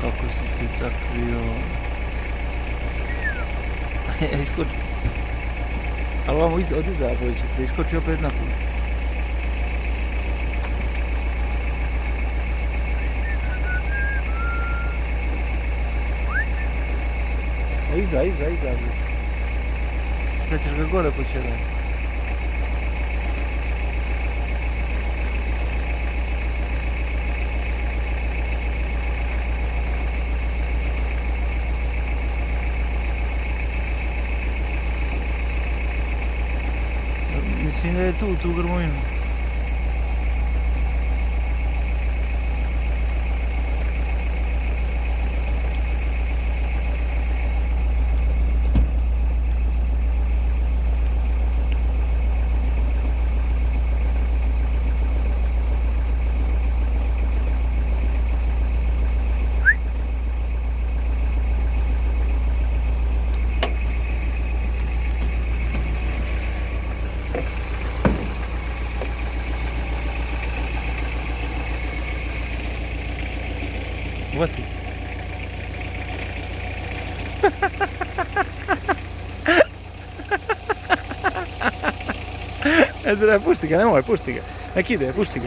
Kako si se sakrio? Iskoči. Ali ovamo od iza bojiće, da iskoči opet na put. Iza. Sad ćeš ga gore počerati. Mislim da je tu grmovinu. Uvati. Daj, pušti ga, nemoj, pušti ga. Nek ide, pušti ga.